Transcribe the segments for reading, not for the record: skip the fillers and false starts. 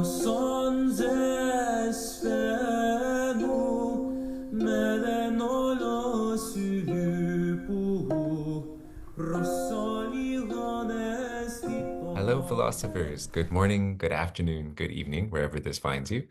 Sons espero medenolo supo Rossoli Hello, honestito. philosophers. Good morning, good afternoon, good evening, wherever this finds you.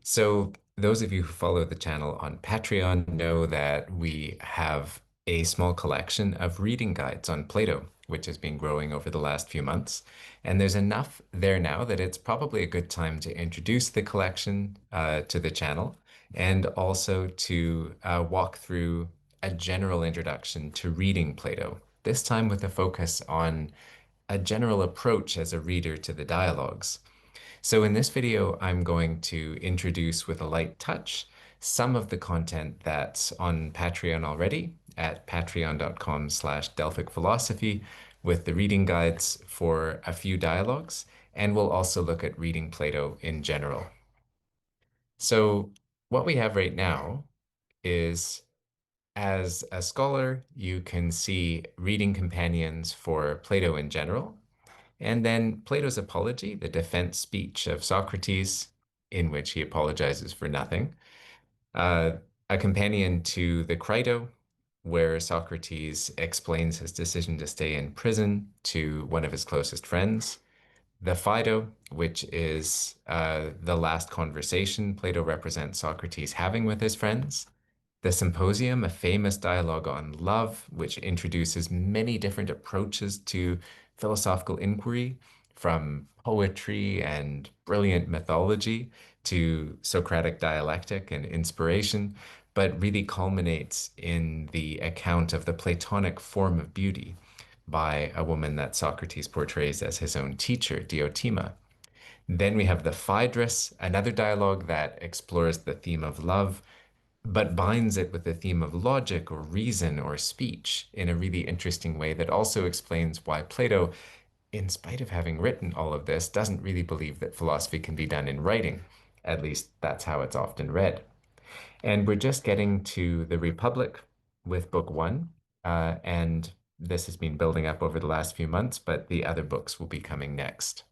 So, those of you who follow the channel on Patreon know that we have a small collection of reading guides on Plato, which has been growing over the last few months. And there's enough there now that it's probably a good time to introduce the collection to the channel and also to walk through a general introduction to reading Plato, this time with a focus on a general approach as a reader to the dialogues. So in this video, I'm going to introduce with a light touch some of the content that's on Patreon already at patreon.com/Delphic Philosophy with the reading guides for a few dialogues, and we'll also look at reading Plato in general. So what we have right now is, as a scholar, you can see reading companions for Plato in general, and then Plato's Apology, the defense speech of Socrates, in which he apologizes for nothing. Uh, a companion to the Crito, where Socrates explains his decision to stay in prison to one of his closest friends. The Phaedo, which is the last conversation Plato represents Socrates having with his friends. The Symposium, a famous dialogue on love, which introduces many different approaches to philosophical inquiry, from poetry and brilliant mythology to Socratic dialectic and inspiration, but really culminates in the account of the Platonic form of beauty by a woman that Socrates portrays as his own teacher, Diotima. Then we have the Phaedrus, another dialogue that explores the theme of love but binds it with the theme of logic or reason or speech in a really interesting way that also explains why Plato, in spite of having written all of this, doesn't really believe that philosophy can be done in writing. At least that's how it's often read. And we're just getting to the Republic with book one. And this has been building up over the last few months, but the other books will be coming next.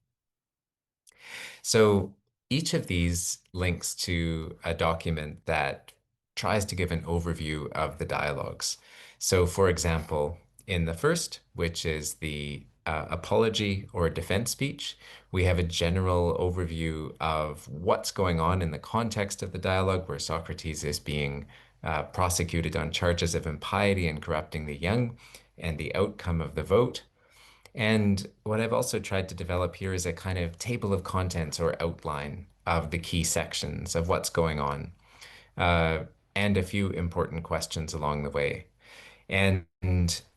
So each of these links to a document that tries to give an overview of the dialogues. So, for example, in the first, which is the apology or defense speech, we have a general overview of what's going on in the context of the dialogue, where Socrates is being prosecuted on charges of impiety and corrupting the young, and the outcome of the vote. And what I've also tried to develop here is a kind of table of contents or outline of the key sections of what's going on, uh, and a few important questions along the way. And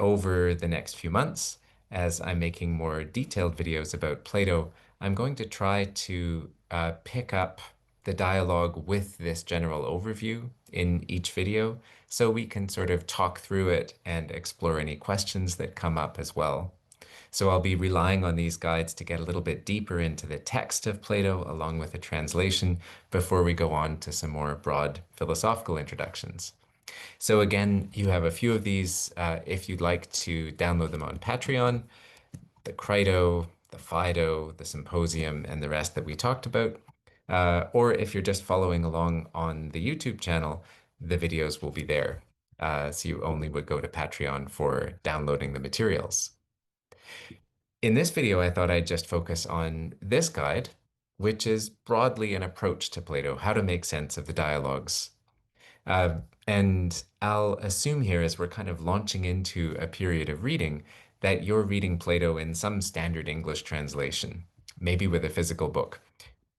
over the next few months, as I'm making more detailed videos about Plato, I'm going to try to pick up the dialogue with this general overview in each video so we can sort of talk through it and explore any questions that come up as well. So I'll be relying on these guides to get a little bit deeper into the text of Plato, along with a translation, before we go on to some more broad philosophical introductions. So again, you have a few of these if you'd like to download them on Patreon, the Crito, the Phaedo, the Symposium, and the rest that we talked about. Or if you're just following along on the YouTube channel, the videos will be there. So you only would go to Patreon for downloading the materials. In this video, I thought I'd just focus on this guide, which is broadly an approach to Plato, how to make sense of the dialogues. And I'll assume here, as we're kind of launching into a period of reading, that you're reading Plato in some standard English translation, maybe with a physical book.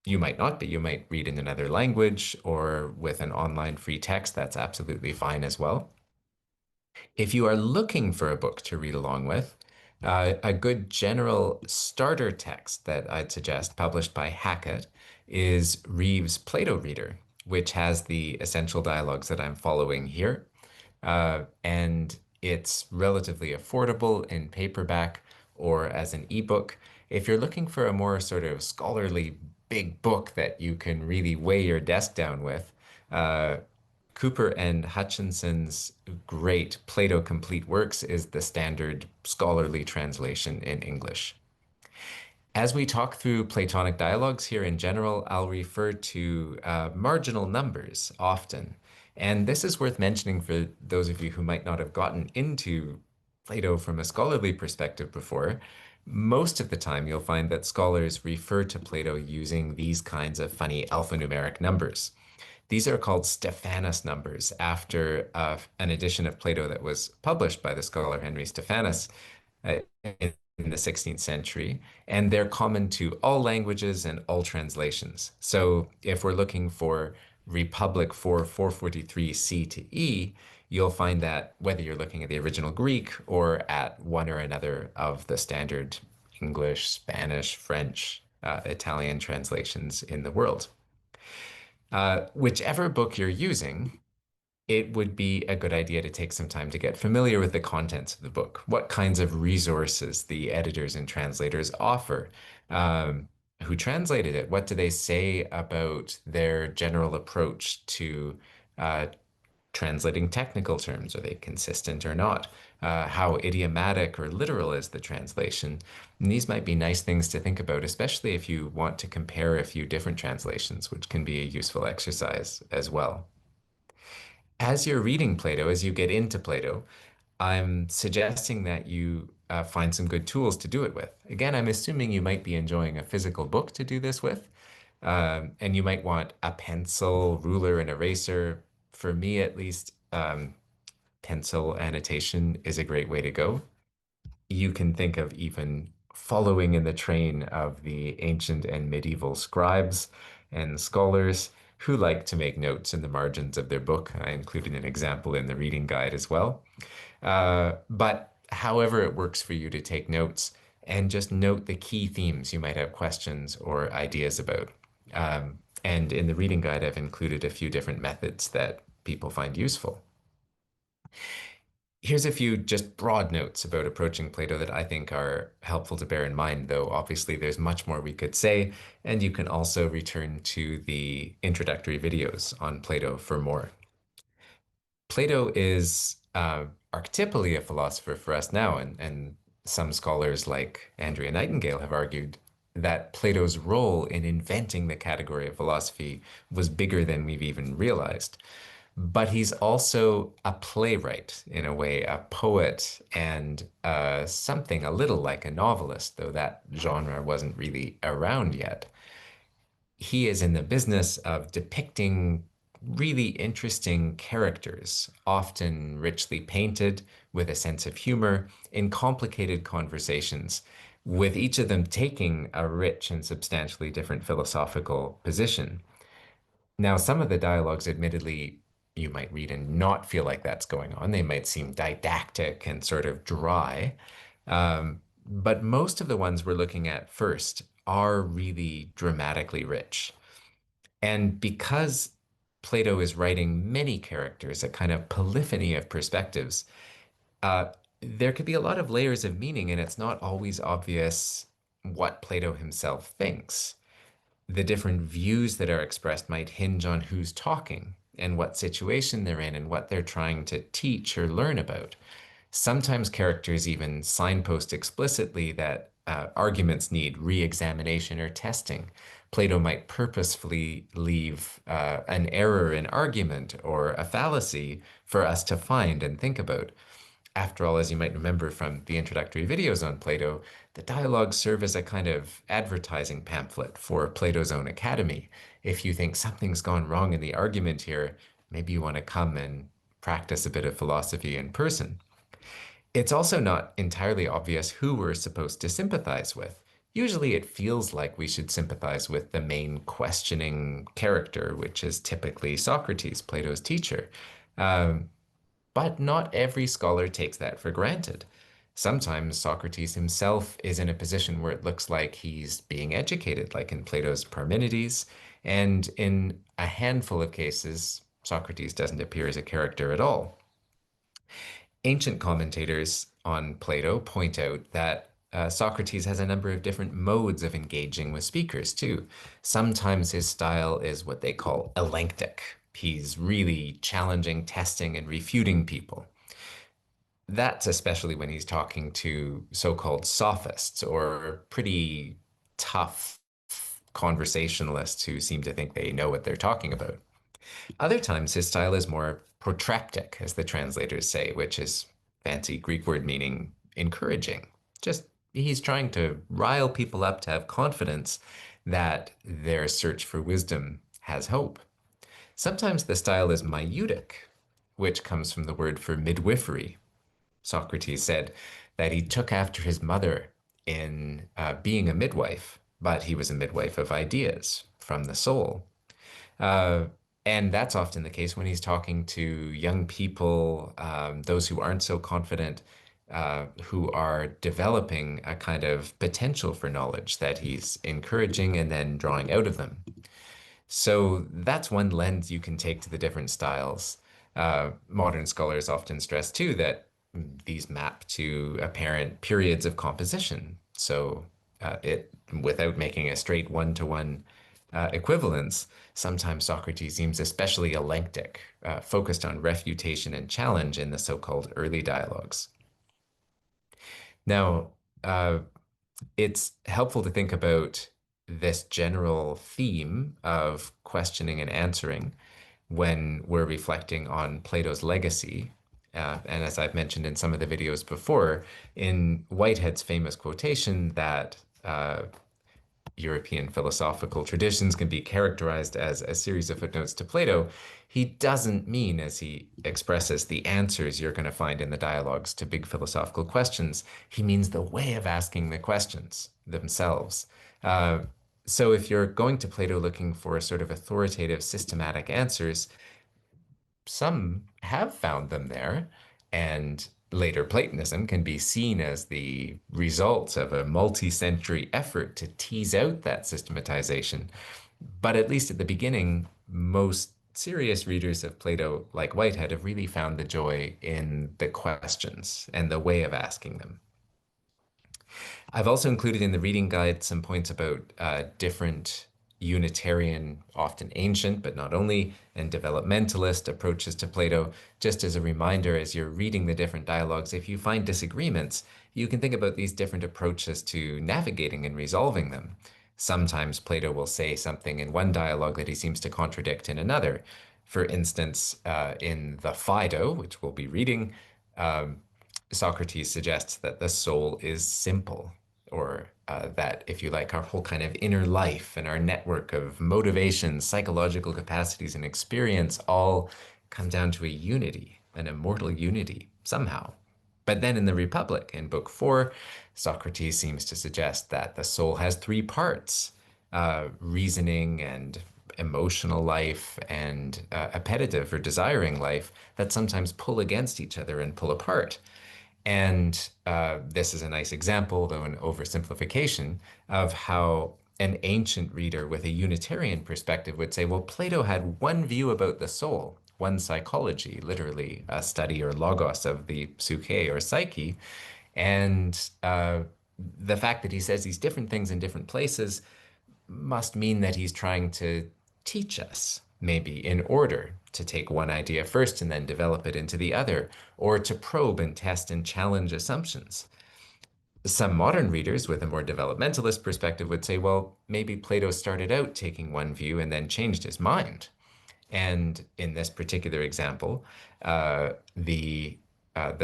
You might not be. You might read in another language or with an online free text. That's absolutely fine as well. If you are looking for a book to read along with, a good general starter text that I'd suggest, published by Hackett, is Reeves' Plato Reader, which has the essential dialogues that I'm following here. And it's relatively affordable in paperback or as an ebook. If you're looking for a more sort of scholarly big book that you can really weigh your desk down with, uh, Cooper and Hutchinson's great Plato Complete Works is the standard scholarly translation in English. As we talk through Platonic dialogues here in general, I'll refer to marginal numbers often. And this is worth mentioning for those of you who might not have gotten into Plato from a scholarly perspective before. Most of the time, you'll find that scholars refer to Plato using these kinds of funny alphanumeric numbers. These are called Stephanus numbers after an edition of Plato that was published by the scholar Henry Stephanus in the 16th century, and they're common to all languages and all translations. So if we're looking for Republic for 443 C to E, you'll find that whether you're looking at the original Greek or at one or another of the standard English, Spanish, French, Italian translations in the world. Whichever book you're using, it would be a good idea to take some time to get familiar with the contents of the book, what kinds of resources the editors and translators offer, who translated it, what do they say about their general approach to uh, translating technical terms, are they consistent or not? How idiomatic or literal is the translation? And these might be nice things to think about, especially if you want to compare a few different translations, which can be a useful exercise as well. As you're reading Plato, as you get into Plato, I'm suggesting that you find some good tools to do it with. Again, I'm assuming you might be enjoying a physical book to do this with, and you might want a pencil, ruler, and eraser. For me, at least, pencil annotation is a great way to go. You can think of even following in the train of the ancient and medieval scribes and scholars who like to make notes in the margins of their book. I included an example in the reading guide as well. But however it works for you to take notes and just note the key themes you might have questions or ideas about. And in the reading guide, I've included a few different methods that people find useful. Here's a few just broad notes about approaching Plato that I think are helpful to bear in mind, though obviously there's much more we could say, and you can also return to the introductory videos on Plato for more. Plato is archetypally a philosopher for us now, and some scholars like Andrea Nightingale have argued that Plato's role in inventing the category of philosophy was bigger than we've even realized. But he's also a playwright in a way, a poet, and something a little like a novelist, though that genre wasn't really around yet. He is in the business of depicting really interesting characters, often richly painted with a sense of humor in complicated conversations, with each of them taking a rich and substantially different philosophical position. Now, some of the dialogues, admittedly, you might read and not feel like that's going on. They might seem didactic and sort of dry. But most of the ones we're looking at first are really dramatically rich. And because Plato is writing many characters, a kind of polyphony of perspectives, uh, there could be a lot of layers of meaning, and it's not always obvious what Plato himself thinks. The different views that are expressed might hinge on who's talking and what situation they're in and what they're trying to teach or learn about. Sometimes characters even signpost explicitly that arguments need re-examination or testing. Plato might purposefully leave an error in argument or a fallacy for us to find and think about. After all, as you might remember from the introductory videos on Plato, the dialogues serve as a kind of advertising pamphlet for Plato's own academy. If you think something's gone wrong in the argument here, maybe you want to come and practice a bit of philosophy in person. It's also not entirely obvious who we're supposed to sympathize with. Usually it feels like we should sympathize with the main questioning character, which is typically Socrates, Plato's teacher. Um, but not every scholar takes that for granted. Sometimes Socrates himself is in a position where it looks like he's being educated, like in Plato's Parmenides, and in a handful of cases, Socrates doesn't appear as a character at all. Ancient commentators on Plato point out that Socrates has a number of different modes of engaging with speakers, too. Sometimes his style is what they call elenctic. He's really challenging, testing, and refuting people. That's especially when he's talking to so-called sophists or pretty tough conversationalists who seem to think they know what they're talking about. Other times, his style is more protractic, as the translators say, which is fancy Greek word meaning encouraging. Just he's trying to rile people up to have confidence that their search for wisdom has hope. Sometimes the style is maieutic, which comes from the word for midwifery. Socrates said that he took after his mother in being a midwife, but he was a midwife of ideas from the soul. Uh, and that's often the case when he's talking to young people, those who aren't so confident, who are developing a kind of potential for knowledge that he's encouraging and then drawing out of them. So that's one lens you can take to the different styles. Modern scholars often stress too that these map to apparent periods of composition. So without making a straight one-to-one equivalence, sometimes Socrates seems especially eclectic, focused on refutation and challenge in the so-called early dialogues. Now, it's helpful to think about this general theme of questioning and answering when we're reflecting on Plato's legacy. And as I've mentioned in some of the videos before, in Whitehead's famous quotation that European philosophical traditions can be characterized as a series of footnotes to Plato, he doesn't mean, as he expresses, the answers you're going to find in the dialogues to big philosophical questions. He means the way of asking the questions themselves. Uh, so if you're going to Plato looking for sort of authoritative, systematic answers, some have found them there, and later Platonism can be seen as the result of a multi-century effort to tease out that systematization. But at least at the beginning, most serious readers of Plato, like Whitehead, have really found the joy in the questions and the way of asking them. I've also included in the reading guide some points about different Unitarian, often ancient, but not only, and developmentalist approaches to Plato, just as a reminder as you're reading the different dialogues, if you find disagreements, you can think about these different approaches to navigating and resolving them. Sometimes Plato will say something in one dialogue that he seems to contradict in another. For instance, in the Phaedo, which we'll be reading, um, Socrates suggests that the soul is simple, or that, if you like, our whole kind of inner life and our network of motivations, psychological capacities, and experience all come down to a unity, an immortal unity, somehow. But then in the Republic, in Book 4, Socrates seems to suggest that the soul has three parts: reasoning and emotional life and appetitive or desiring life that sometimes pull against each other and pull apart. And this is a nice example, though an oversimplification, of how an ancient reader with a Unitarian perspective would say, well, Plato had one view about the soul, one psychology, literally a study or logos of the psyche or psyche. And the fact that he says these different things in different places must mean that he's trying to teach us, maybe in order to take one idea first and then develop it into the other, or to probe and test and challenge assumptions. Some modern readers with a more developmentalist perspective would say, well, maybe Plato started out taking one view and then changed his mind. And in this particular example, the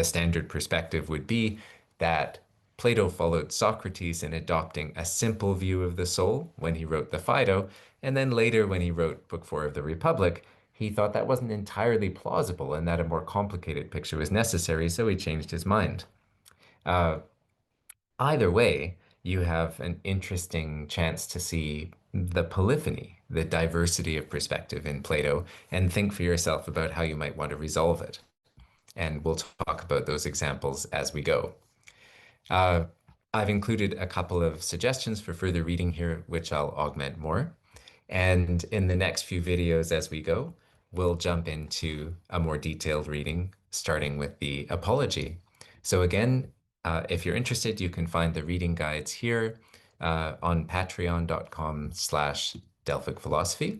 standard perspective would be that Plato followed Socrates in adopting a simple view of the soul when he wrote the Phaedo, and then later when he wrote Book 4 of the Republic, he thought that wasn't entirely plausible and that a more complicated picture was necessary, so he changed his mind. Uh, Either way, you have an interesting chance to see the polyphony, the diversity of perspective in Plato, and think for yourself about how you might want to resolve it. And we'll talk about those examples as we go. Uh, I've included a couple of suggestions for further reading here, which I'll augment more. And in the next few videos as we go, we'll jump into a more detailed reading, starting with the Apology. So again, if you're interested, you can find the reading guides here on patreon.com/Delphic Philosophy,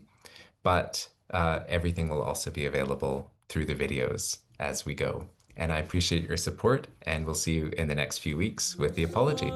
but everything will also be available through the videos as we go. And I appreciate your support, and we'll see you in the next few weeks with the Apology.